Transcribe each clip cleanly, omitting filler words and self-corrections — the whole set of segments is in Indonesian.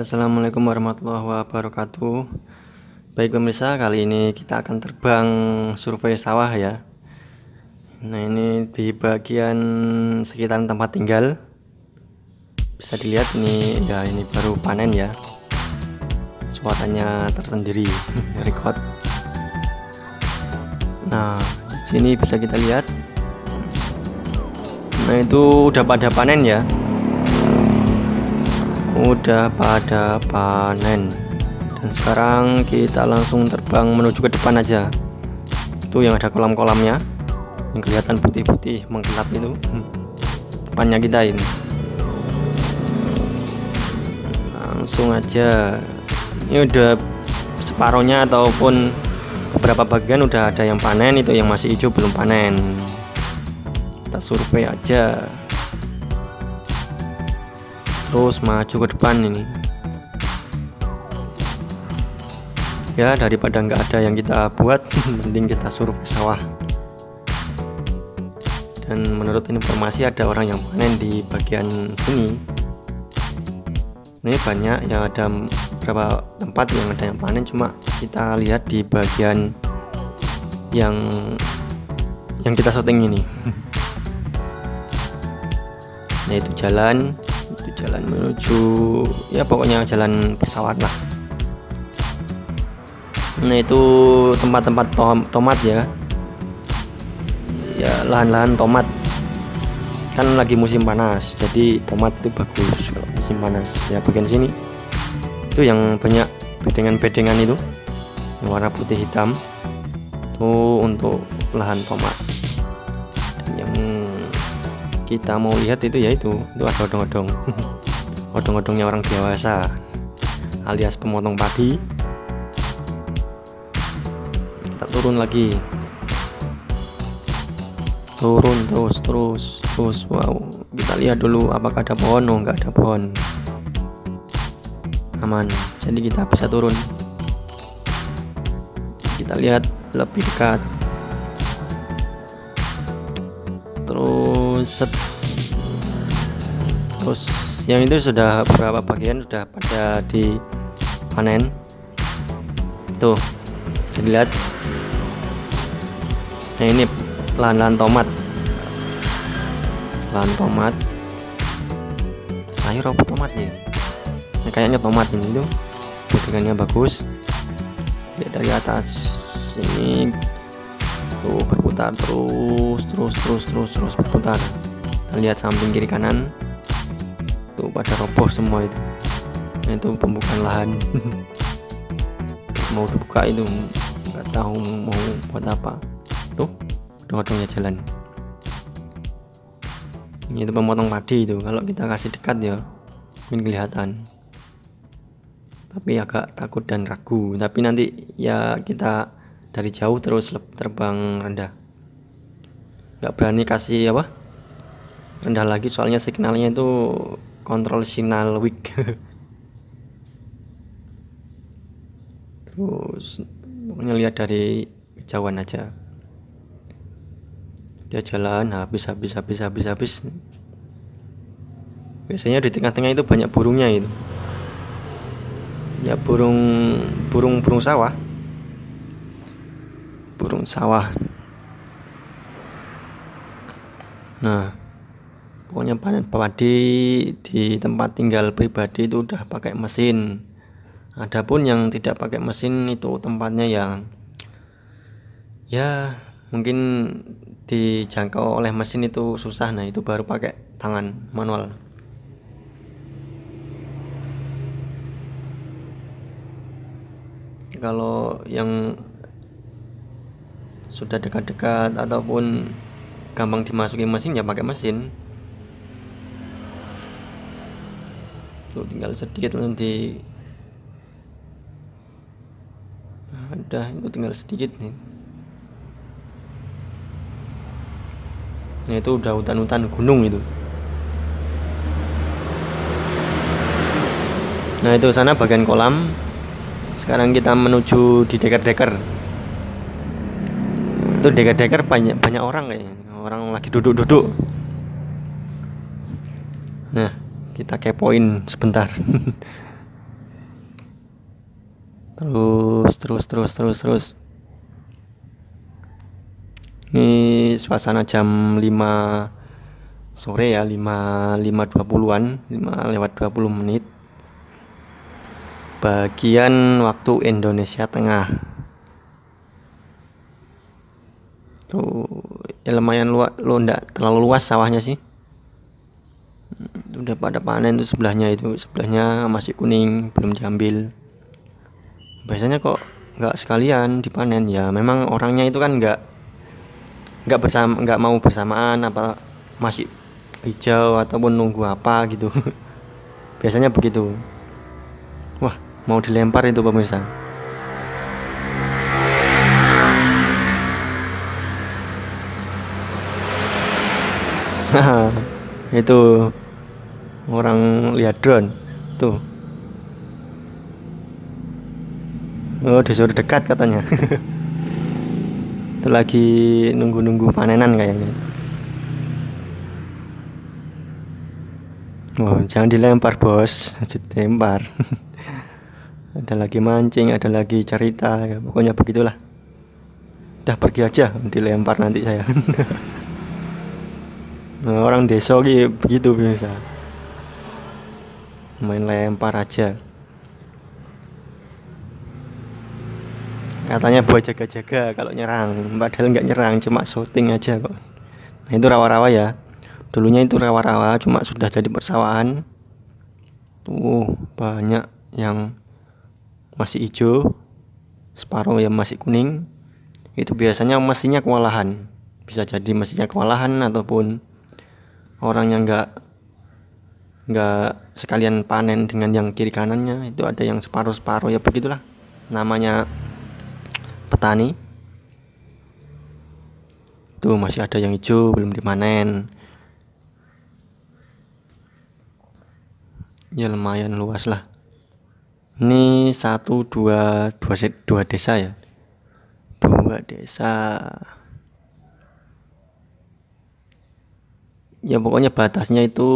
Assalamualaikum warahmatullahi wabarakatuh. Baik pemirsa, kali ini kita akan terbang survei sawah ya. Nah, ini di bagian sekitaran tempat tinggal. Bisa dilihat ini baru panen ya. Suaranya tersendiri record. Nah, di sini bisa kita lihat. Nah, itu udah pada panen ya. Udah pada panen. Dan sekarang kita langsung terbang menuju ke depan aja. Itu yang ada kolam-kolamnya, yang kelihatan putih-putih mengkilap itu. Depannya kita ini. Langsung aja. Ini udah separohnya ataupun beberapa bagian udah ada yang panen, itu yang masih hijau belum panen. Kita survei aja. Terus maju ke depan ini ya, daripada nggak ada yang kita buat mending kita survei sawah. Dan menurut informasi ada orang yang panen di bagian sini. Ini banyak yang ada beberapa tempat yang ada yang panen, cuma kita lihat di bagian yang kita syuting ini. Nah, itu jalan menuju ya, pokoknya jalan pesawat lah. Nah, itu tempat-tempat tomat ya, lahan-lahan tomat kan lagi musim panas, jadi tomat itu bagus kalau musim panas ya. Bagian sini itu yang banyak bedengan-bedengan itu yang warna putih hitam itu untuk lahan tomat. Dan yang kita mau lihat itu yaitu ada odong-odong. Odong-odongnya orang dewasa alias pemotong padi. Kita turun lagi, turun terus. Wow, kita lihat dulu apakah ada pohon. Oh, nggak ada pohon, aman, jadi kita bisa turun. Kita lihat lebih dekat, terus yang itu sudah beberapa bagian sudah pada dipanen tuh, bisa dilihat. Nah, ini lahan tomat, sayur apa tomat ya? Nah, kayaknya tomat ini tuh bedengannya bagus ya. Dari atas ini tuh berputar terus berputar. Kita lihat samping kiri kanan tuh pada roboh semua itu. Nah, itu pembukaan lahan. Mau dibuka itu nggak tahu mau buat apa. Tuh odong-odongnya jalan. Ini itu pemotong padi itu, kalau kita kasih dekat ya mungkin kelihatan, tapi agak takut dan ragu. Tapi nanti ya kita dari jauh terus terbang rendah, nggak berani kasih rendah lagi, soalnya signalnya itu kontrol signal weak. Terus pokoknya lihat dari kejauhan aja, dia jalan habis. Biasanya di tengah-tengah itu banyak burungnya itu ya, burung sawah. Nah, pokoknya panen padi di tempat tinggal pribadi itu udah pakai mesin. Adapun yang tidak pakai mesin itu tempatnya yang ya mungkin dijangkau oleh mesin itu susah. Nah, itu baru pakai tangan manual. Kalau yang sudah dekat-dekat ataupun gampang dimasuki mesin ya pakai mesin. Tuh, tinggal sedikit langsung ada, itu tinggal sedikit nih. Nah, itu udah hutan-hutan gunung itu. Nah, itu sana bagian kolam. Sekarang kita menuju di deker-deker. Itu deker-deker banyak orang kayaknya. Orang lagi duduk-duduk. Nah, kita kepoin sebentar. Terus. Ini suasana jam 5 sore ya, 5.20-an, 5:20 bagian waktu Indonesia Tengah. Tuh ya lumayan nggak terlalu luas sawahnya sih. Udah pada panen tuh sebelahnya masih kuning, belum diambil. Biasanya kok nggak sekalian dipanen ya, memang orangnya itu kan nggak mau bersamaan, apa masih hijau ataupun nunggu apa gitu. Biasanya begitu. Wah, mau dilempar itu pemirsa. Itu orang lihat drone tuh. Oh, disuruh dekat katanya. Itu lagi nunggu panenan kayaknya. Oh, jangan dilempar bos, dilempar. Ada lagi mancing, ada lagi cerita, ya, pokoknya begitulah. Udah pergi aja, dilempar nanti saya. Nah, orang desa gitu begitu biasa. Main lempar aja. Katanya buat jaga-jaga kalau nyerang, padahal nggak nyerang, cuma shooting aja kok. Nah, itu rawa-rawa ya. Dulunya itu rawa-rawa, cuma sudah jadi persawahan. Tuh banyak yang masih hijau, separuh yang masih kuning. Itu biasanya mesinnya kewalahan. Bisa jadi mesinnya kewalahan ataupun orang yang nggak sekalian panen dengan yang kiri kanannya. Itu ada yang separuh-separuh, ya begitulah. Namanya petani. Tuh masih ada yang hijau belum dipanen. Ya lumayan luas lah. Ini dua desa ya. Dua desa. Ya pokoknya batasnya itu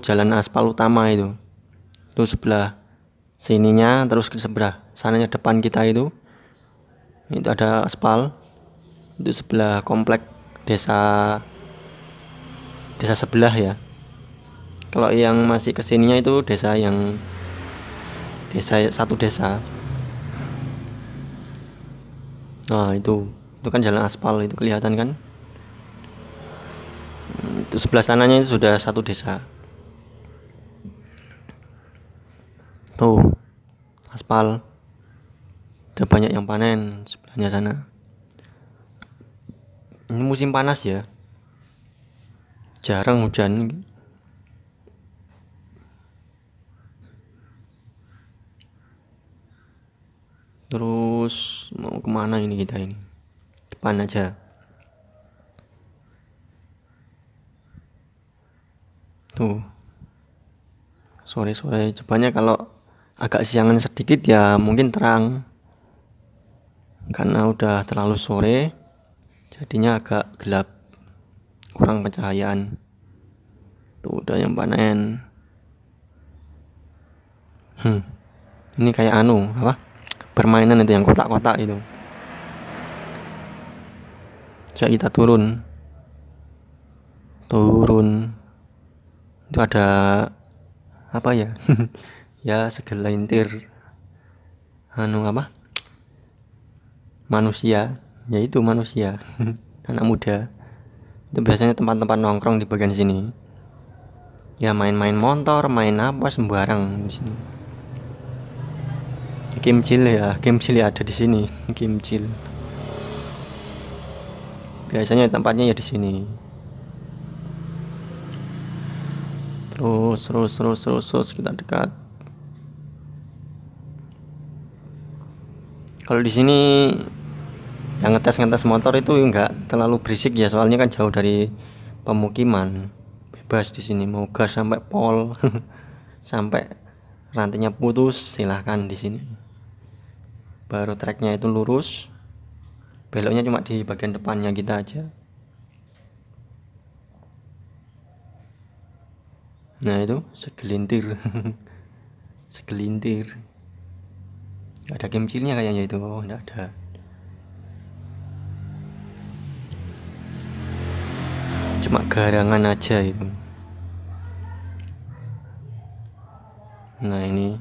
jalan aspal utama itu. Itu sebelah sininya, terus ke sebelah sananya depan kita itu ada aspal. Itu sebelah komplek desa sebelah ya. Kalau yang masih kesininya itu satu desa. Nah itu kan jalan aspal itu kelihatan kan. Itu sebelah sananya itu sudah satu desa. Tuh aspal, udah banyak yang panen sebelahnya sana. Ini musim panas ya, jarang hujan. Terus mau kemana ini kita ini? Depan aja. Tuh sore-sore, coba kalau agak siangan sedikit ya mungkin terang, karena udah terlalu sore jadinya agak gelap, kurang pencahayaan. Tuh udah yang panen. Ini kayak apa permainan itu yang kotak-kotak itu. Coba kita turun itu ada apa ya? Ya segelintir apa manusia, yaitu manusia. Anak muda itu biasanya tempat-tempat nongkrong di bagian sini ya, main-main motor, main apa sembarang di sini. Kimcil ya ada di sini. Kimcil biasanya tempatnya ya di sini. Terus kita dekat. Kalau di sini yang ngetes motor itu enggak terlalu berisik ya, soalnya kan jauh dari pemukiman. Bebas di sini, mau gas sampai pol sampai rantainya putus silahkan di sini. Baru treknya itu lurus, beloknya cuma di bagian depannya kita aja. Nah itu segelintir. Nggak ada kimchinya kayaknya itu. Nggak ada. Cuma garangan aja itu. Nah ini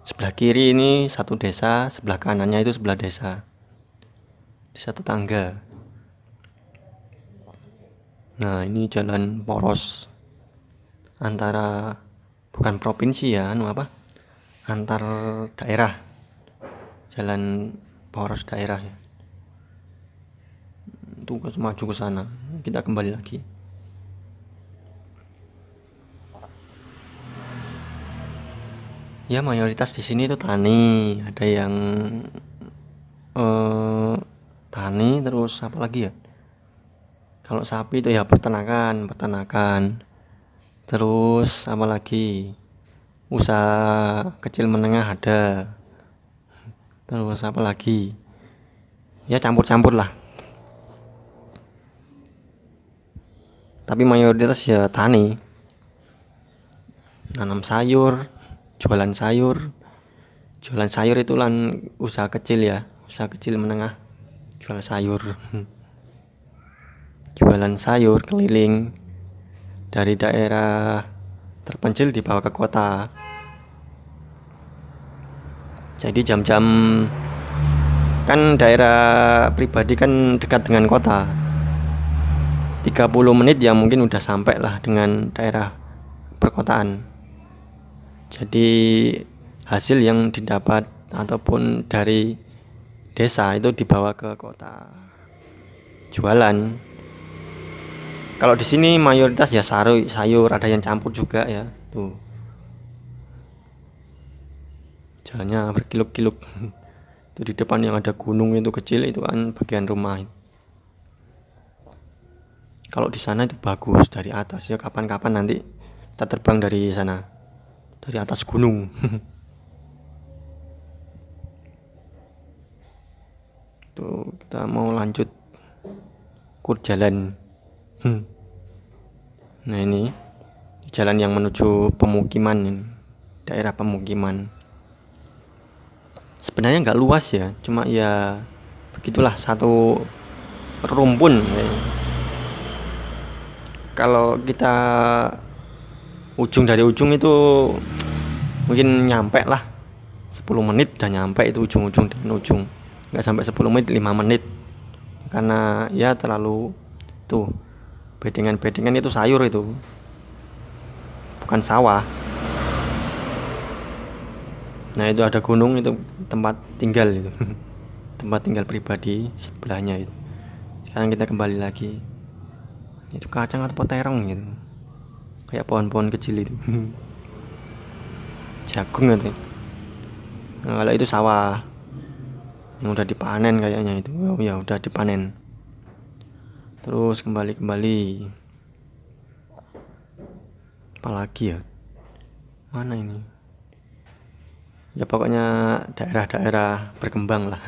sebelah kiri ini satu desa, sebelah kanannya itu sebelah desa, desa tetangga. Nah ini jalan poros antara, bukan provinsi ya, antar daerah, jalan poros daerah ya. Itu maju ke sana, kita kembali lagi. Ya mayoritas di sini itu tani, ada yang tani, terus apa lagi ya? Kalau sapi itu ya peternakan. Terus apa lagi? Usaha kecil menengah ada. Terus apa lagi? Ya campur-campur lah. Tapi mayoritas ya tani. Nanam sayur, jualan sayur. Jualan sayur itu lan usaha kecil ya, usaha kecil menengah. Jual sayur. Jualan sayur keliling dari daerah terpencil dibawa ke kota. Jadi jam-jam, kan daerah pribadi kan dekat dengan kota, 30 menit ya mungkin udah sampai lah dengan daerah perkotaan. Jadi hasil yang didapat ataupun dari desa itu dibawa ke kota, jualan. Kalau di sini mayoritas ya sayur, ada yang campur juga ya. Tuh. Jalannya berkiluk-kiluk. Itu di depan yang ada gunung itu kecil, itu kan bagian rumah. Kalau di sana itu bagus dari atas ya, kapan-kapan nanti kita terbang dari sana, dari atas gunung. Tuh kita mau lanjut kur jalan. Nah ini jalan yang menuju pemukiman, daerah pemukiman. Sebenarnya nggak luas ya, cuma ya begitulah, satu rumpun. Kalau kita ujung dari ujung itu mungkin nyampe lah 10 menit udah nyampe itu ujung-ujung dengan ujung. Nggak sampai 10 menit, 5 menit, karena ya terlalu tuh bedengan itu sayur, itu bukan sawah. Nah itu ada gunung, itu tempat tinggal itu. Tempat tinggal pribadi sebelahnya itu. Sekarang kita kembali lagi. Itu kacang atau terong gitu, kayak pohon-pohon kecil itu. Jagung itu. Nah, kalau itu sawah yang udah dipanen kayaknya itu. Oh ya udah dipanen. Terus kembali apalagi ya, mana ini ya, pokoknya daerah-daerah berkembang lah.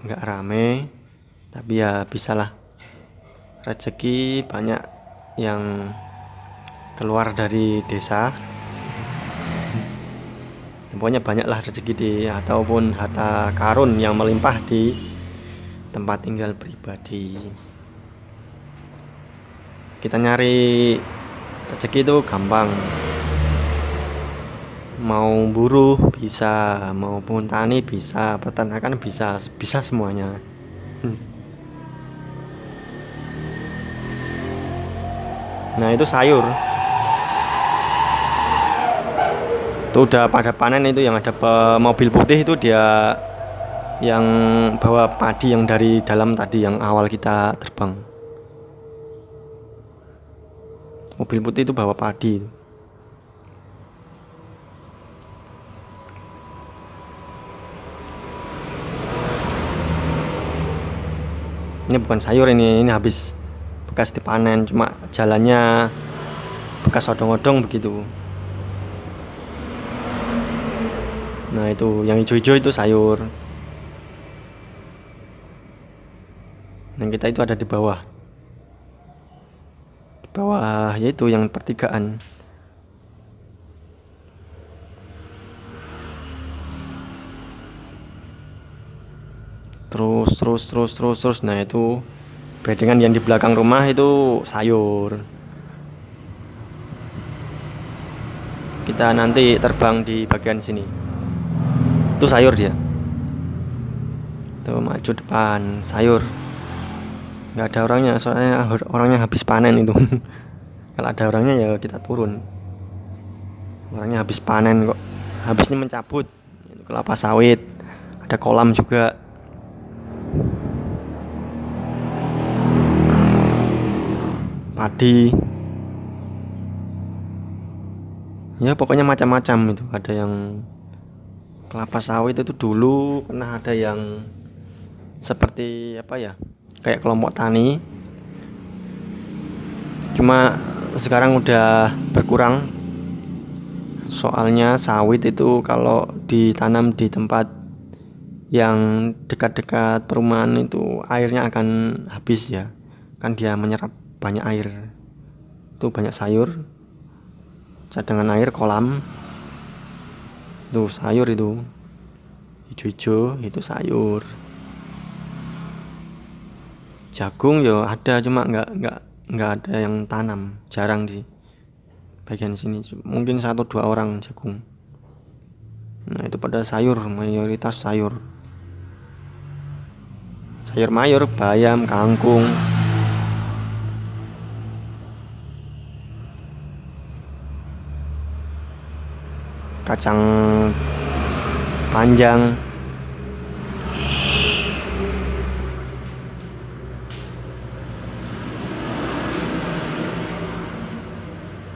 Nggak rame tapi ya bisalah, rezeki banyak yang keluar dari desa. Pokoknya banyaklah rezeki ataupun harta karun yang melimpah di tempat tinggal pribadi. Kita nyari rezeki itu gampang, mau buruh bisa, maupun tani bisa, peternakan bisa semuanya. Nah itu sayur itu udah pada panen, itu yang ada mobil putih itu dia yang bawa padi yang dari dalam tadi, yang awal kita terbang. Mobil putih itu bawa padi. Ini bukan sayur, ini habis bekas dipanen, cuma jalannya bekas odong-odong begitu. Nah itu yang hijau-hijau itu sayur. Dan kita itu ada di bawah yaitu yang pertigaan. terus. Nah itu bedengan yang di belakang rumah itu sayur. Kita nanti terbang di bagian sini, itu sayur dia tuh, maju depan sayur. Nggak ada orangnya soalnya orangnya habis panen itu. Kalau ada orangnya ya kita turun, orangnya habis panen kok, habisnya mencabut itu kelapa sawit. Ada kolam juga. Padi ya, pokoknya macam-macam itu. Ada yang kelapa sawit itu dulu pernah ada yang seperti apa ya, kayak kelompok tani, cuma sekarang udah berkurang. Soalnya sawit itu kalau ditanam di tempat yang dekat-dekat perumahan itu airnya akan habis ya, kan dia menyerap banyak air. Itu banyak sayur, cadangan air, kolam. Tuh sayur itu hijau-hijau, itu sayur. Jagung ya ada, cuma nggak ada yang tanam, jarang di bagian sini, mungkin 1-2 orang jagung. Nah itu pada sayur, mayoritas sayur mayur, bayam, kangkung, kacang panjang.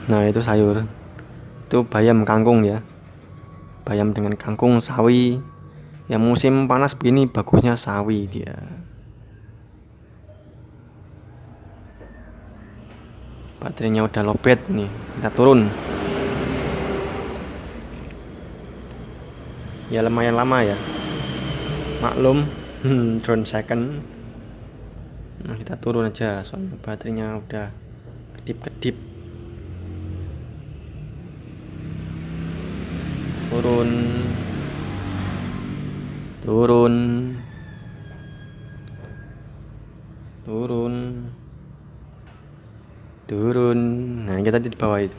Nah itu sayur, itu bayam, kangkung ya, bayam dengan kangkung, sawi. Yang musim panas begini bagusnya sawi dia. Baterainya udah lowbat nih, kita turun. Ya lumayan lama ya, maklum. Drone second. Nah kita turun aja soalnya baterainya udah kedip-kedip. turun. Nah kita di bawah itu.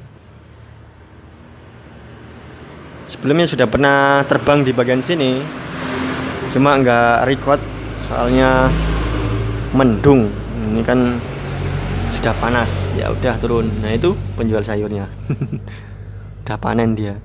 Sebelumnya sudah pernah terbang di bagian sini, cuma nggak record soalnya mendung. Ini kan sudah panas, ya udah turun. Nah itu penjual sayurnya. Udah panen dia.